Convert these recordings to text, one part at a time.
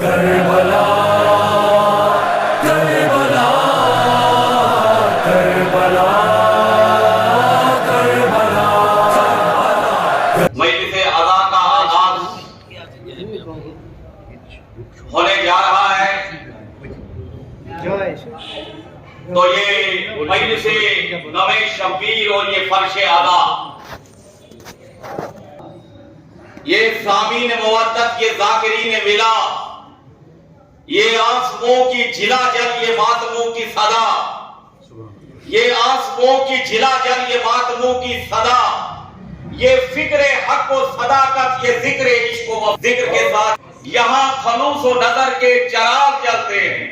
کربلا کربلا کربلا کربلا مجلس اذا کا آغاز ہونے جا رہا ہے تو یہ مجلس نوے شبیر اور یہ فرش ادا، یہ سامعین مودت، یہ ذاکرین ولا، یہ آنسوؤں کی جلا جل، یہ ماتموں کی صدا، یہ آنسوؤں کی جلا جل، یہ ماتموں کی صدا، یہ فکر حق و صداقت، یہ ذکر عشق و ذکر کے ساتھ یہاں خلوص و نظر کے چراغ جلتے ہیں،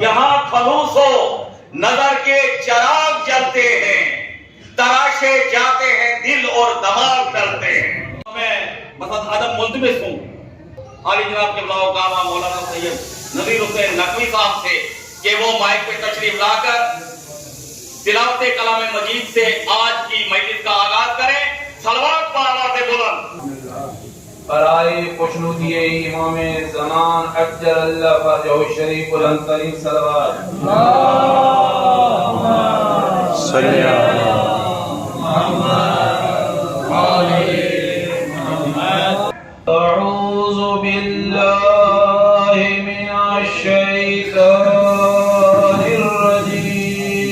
یہاں خلوص و نظر کے چراغ جلتے ہیں، تراشے جاتے ہیں دل اور دماغ ڈلتے ہیں۔ میں مسعد ادب ملتمس ہوں عالی جناب کے بلاؤ کعبہ مولانا سید نذیر حسین نقوی صاحب سے کہ وہ مائک پہ تشریف لا کر تلاوت کلام مجید سے آج کی مجلس کا آغاز کریں۔ صلوات پر آواز بلند۔ برائے خوشنودی امام زمان اجل اللہ فرجہ الشریف بلند ترین صلوات۔ اللہم صلی علی محمد۔ اعوذ باللہ من الشیطان الرجیم،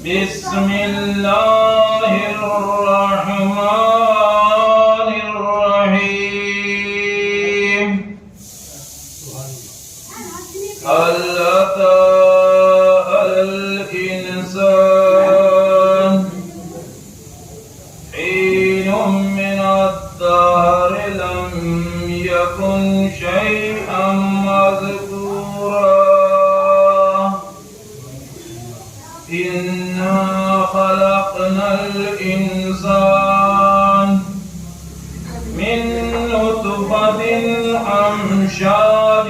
بسم اللہ الرحمن الرحیم۔ اللہ الانسان حين من الدهر لم يكن شيئا مذكورا، إنا خلقنا الإنسان من نطفة أمشاج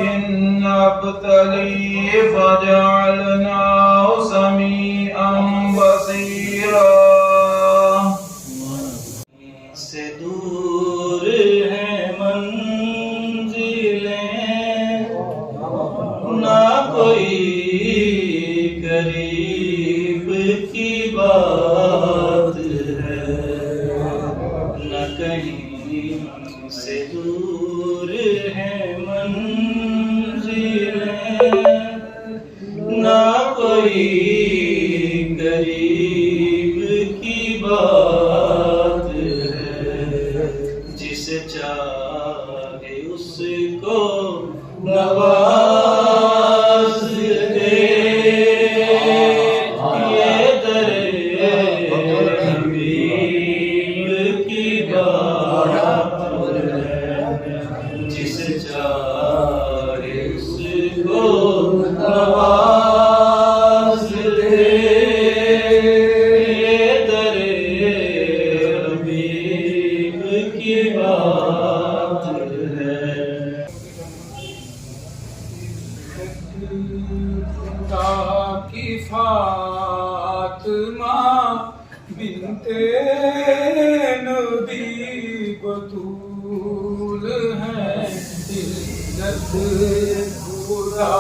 نبتليه فجعلناه سميعا بصيرا۔ سے دور ہیں منزلیں، نہ کوئی قریب کی بات ہے، نہ کہیں سے دور ہیں منزلیں، نہ کوئی قریب کی بات ہے، جسے چاہے اس کو نواز دے، یہ در حبیب کی بات ہے، جسے چاہے اس کو نواز دے، یہ در حبیب کی بات ہے۔ کی فاطمہ بنت نبی بطول ہے، عزت خدا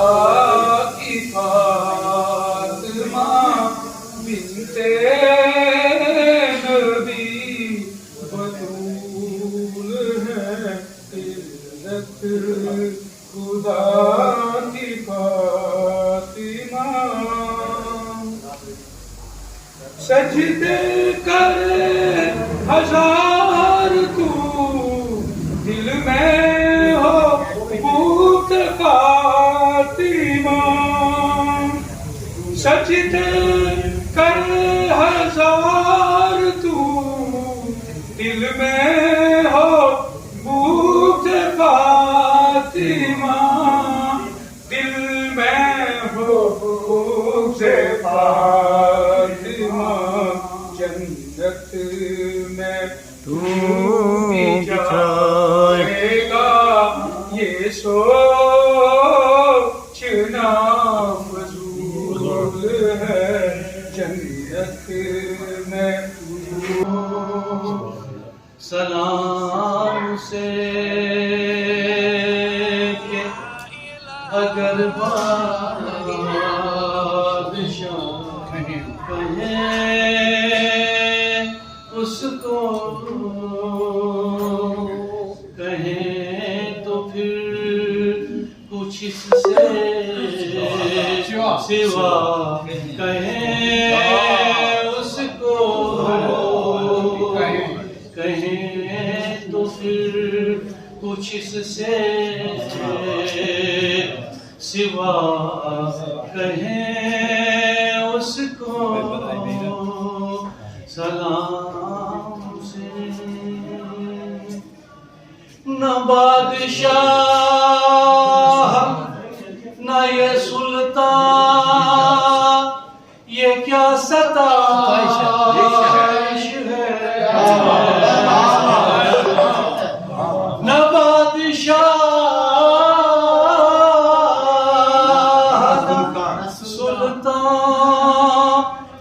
کی فاطمہ بنت نبی بطول ہے، عزت خدا کی فاطمہ۔ سجدے کر ہزار تو دل میں ہو بوت فاطمہ، سجدے کر ہزار تو دل میں ہو بوت فاطمہ، دل میں ہو بوت فاطمہ، جنت میں تو جائے گا یہ سوچنا فضول ہے، جنت میں سلام سلام سے کہ اگر بادشاہ کہیں اس کو کہیں تو پھر کچھ اس سے سوا کہیں اس کو کہیں تو پھر کچھ اس سے سوا کہیں اس کو سلام سے نہ بادشاہ نہ یہ سلطان یہ کیا ستائش ہے نہ بادشاہ سلطان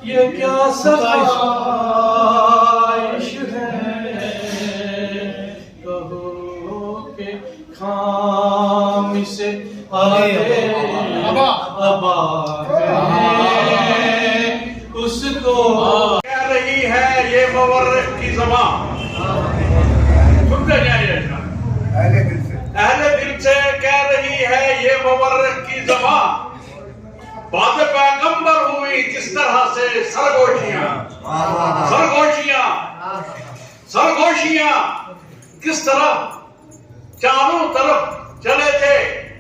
یہ کیا ستائش ہے کہو کہ خام سے آگے ابا اس کو کہہ رہی ہے یہ مورخ کی زبان. سنتے جائیے اہل دل سے کہہ رہی ہے یہ مورخ کی زبان. بات پیغمبر ہوئی جس طرح سے سرگوشیاں کس طرح چاروں طرف چلے تھے.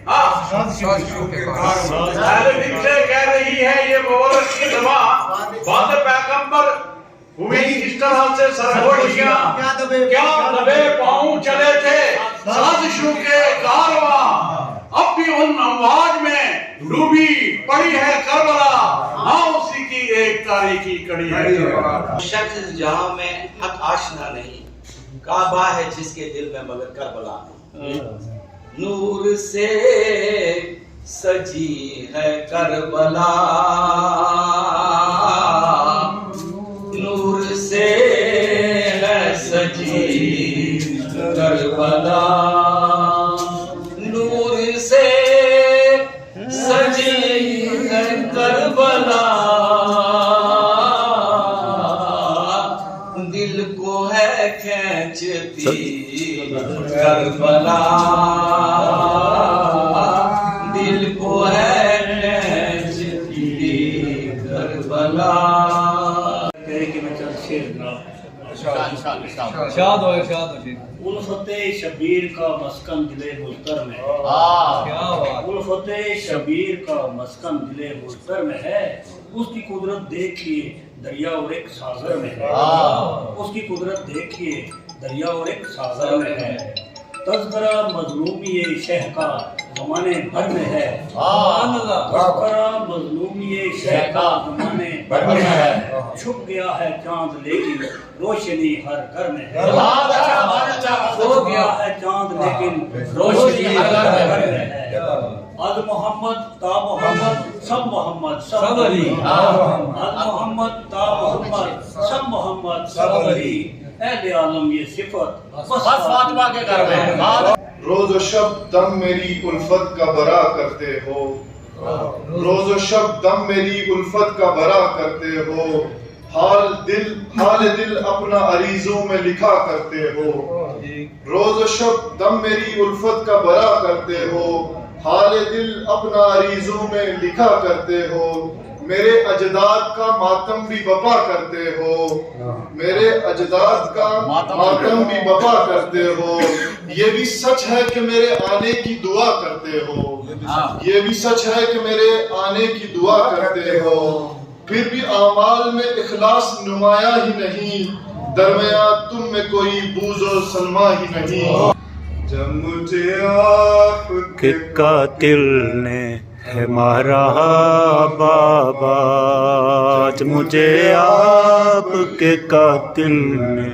اہل دل سے کہہ رہی ہے یہ مورخ کی زبان. بات پیغمبر ہوئی جس طرح سے سرگوشیاں کیا دبے پاؤں چلے تھے سازشوں کے کارواں. اب بھی ان امواج میں ڈوبی پڑی ہے کربلا. ہاں اسی کی ایک تاریخی کڑی ہے. شخص جہاں میں حق آشنا نہیں کعبہ ہے جس کے دل میں مگر کربلا نہیں. نور سے سجی ہے کربلا نور سے ہے سجی کربلا نور سے سجی ہے کربلا دل کو ہے کھینچتی کربلا دل کو ہے کھینچتی کربلا. کہ میں چند شیر ارشاد ہو الفت شبیر کا مسکن دل مضطر میں الفت شبیر کا مسکن دل مضطر میں ہے. اس کی قدرت دیکھیے دریا اور ایک ساغر میں ہے. اس کی قدرت دیکھیے دریا اور ایک ساغر میں ہے. تذکرہ مظلومی شہ کا زمانے بھر میں ہے. تذکرہ مظلومی شہ کا زمانے بھر میں ہے. چھپ گیا ہے چاند لیکن روشنی ہر گھر میں ہے. چھپ گیا ہے چاند لیکن روشنی ہر گھر میں ہے. از محمد تا محمد سب محمد سب علی. از محمد تا محمد سب محمد سب علی. اہل عالم یہ صفت بس فاطمہ کے گھر میں. روز و شب دم میری الفت کا برا کرتے ہو. روز و شب دم میری الفت کا برا کرتے ہو. حال دل اپنا عریضوں میں لکھا کرتے ہو. روز و شب دم میری الفت کا برا کرتے ہو. حال دل اپنا عریضوں میں لکھا کرتے ہو. میرے اجداد کا ماتم بھی بپا کرتے ہو. میرے اجداد کا ماتم بھی بپا کرتے ہو. یہ بھی سچ ہے کہ میرے آنے کی دعا کرتے ہو. یہ بھی سچ ہے کہ میرے آنے کی دعا کرتے ہو. پھر بھی اعمال میں اخلاص نمایاں ہی نہیں. درمیان تم میں کوئی بوز و سلما ہی نہیں. جب مجھے آپ کے قاتل نے ہے مارا بابا مجھے آپ کے قاتل نے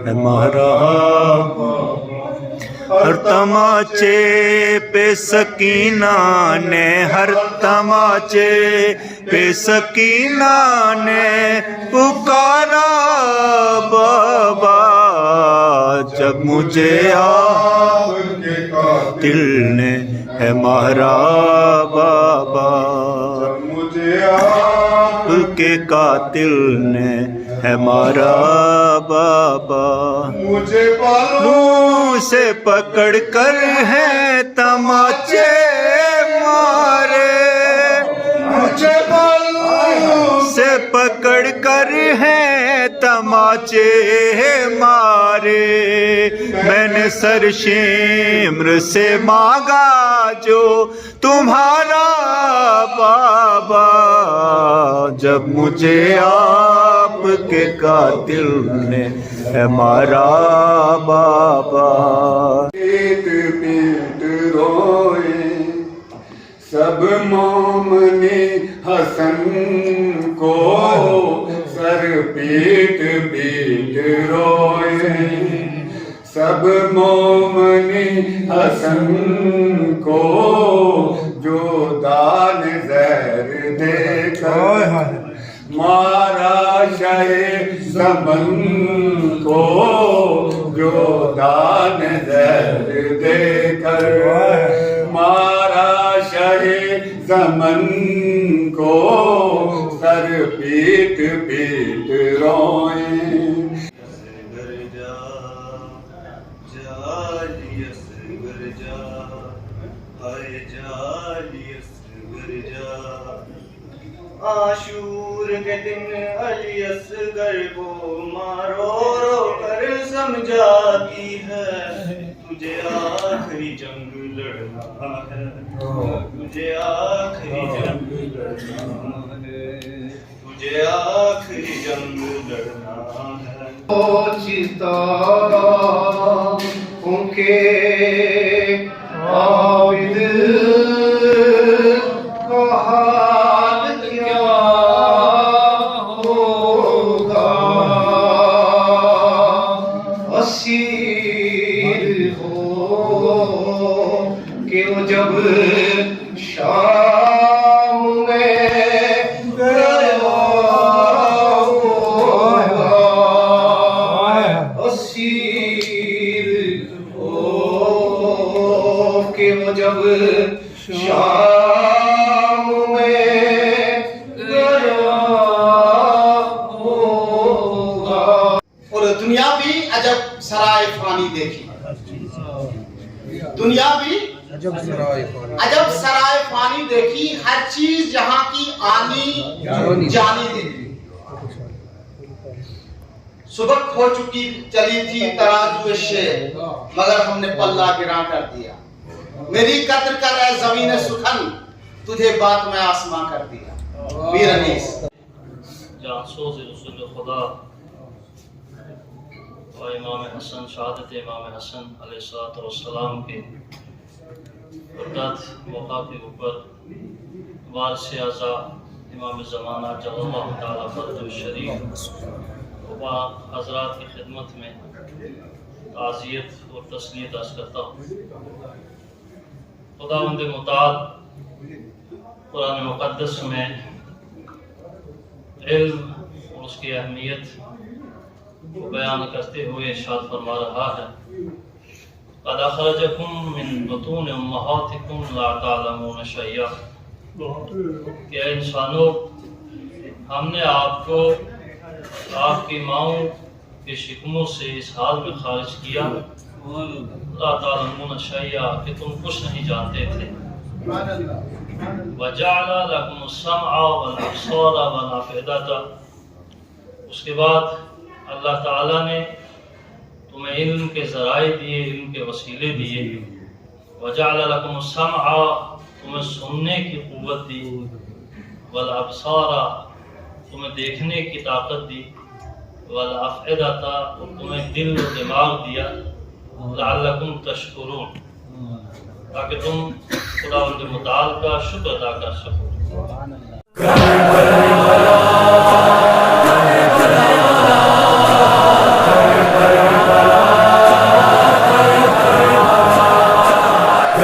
ہے مارا ہر تماچے پہ سکینہ نے، ہر تماچے پہ سکینہ نے پکارا بابا، جب مجھے آپ دل نے ہے مارا بابا، مجھے آپ کے قاتل نے ہے مارا بابا، مجھے بالوں منہ سے پکڑ کر ہے تماچے مارے، مجھے بالوں سے پکڑ کر ہے تماچے مارے، میں نے سر شمر سے مانگا جو تمہارا بابا، جب مجھے آپ کے قاتل نے ہے مارا بابا۔ پیٹ پیٹ روئے سب مومنی حسن کو، سر پیٹ پیٹ روئے سب مومنی حسن کو، جو دان زہر دے کر مارا شہ زمن کو، جو دان زہر دے کر مارا شہ زمن کو، سر پیٹ پیٹ روئیں۔ عاشور کے دن علی اصغر کو مارو رو کر سمجھاتی ہے، تجھے آخری جنگ لڑنا ہے، تجھے آخری جنگ لڑنا ہے، تجھے آخری جنگ لڑنا ہے۔ ستاروں کے عابد کا حال کیا ہوگا، اسیر ہو کہ وہ جب شام میں گیا ہوگا، اسیر ہو کہ وہ جب شام میں گیا ہوگا۔ اور دنیا بھی عجب سرائے فانی دیکھی، دنیا بھی عجب سرائے فانی دیکھی، ہر چیز جہاں کی آنی جانی دیکھی، سبق ہو چکی چلی تھی ترازو شیر، مگر ہم نے پلہ گرا کر دیا، میری قدر کر اے زمین سخن، تجھے بات میں آسماں کر دیا۔ میر انیس جانسوز رسول خدا و امام حسن، شہادت امام حسن علیہ السلام کے بردات موقع کے اوپر وارث اعزا امام زمانہ جل اللہ تعالیٰ فرد الشریف و حضرات کی خدمت میں تعزیت اور تسلیت عرض کرتا ہوں۔ خداوند متعال قرآن مقدس میں علم اور اس کی اہمیت کو بیان کرتے ہوئے ارشاد فرما رہا ہے، قد اخرجکم من بطون امہاتکم لا تعلمون شیئا، کہ اے انسانوں ہم نے آپ کو آپ کی ماؤں کے شکموں سے اس حال میں خارج کیا، لا تعلمون شیئا کہ تم کچھ نہیں جانتے تھے، وجعل لکم السمع والابصار والافئدۃ، اس کے بعد اللہ تعالیٰ نے تمہیں علم کے ذرائع دیے، علم کے وسیلے دیے، وجعل لکم السمع تمہیں سننے کی قوت دی، والابصار تمہیں دیکھنے کی طاقت دی، والافئدۃ تمہیں دل و دماغ دیا، لعلکم تشکرون تاکہ تم خداوند متعال کا شکر ادا کر سکو۔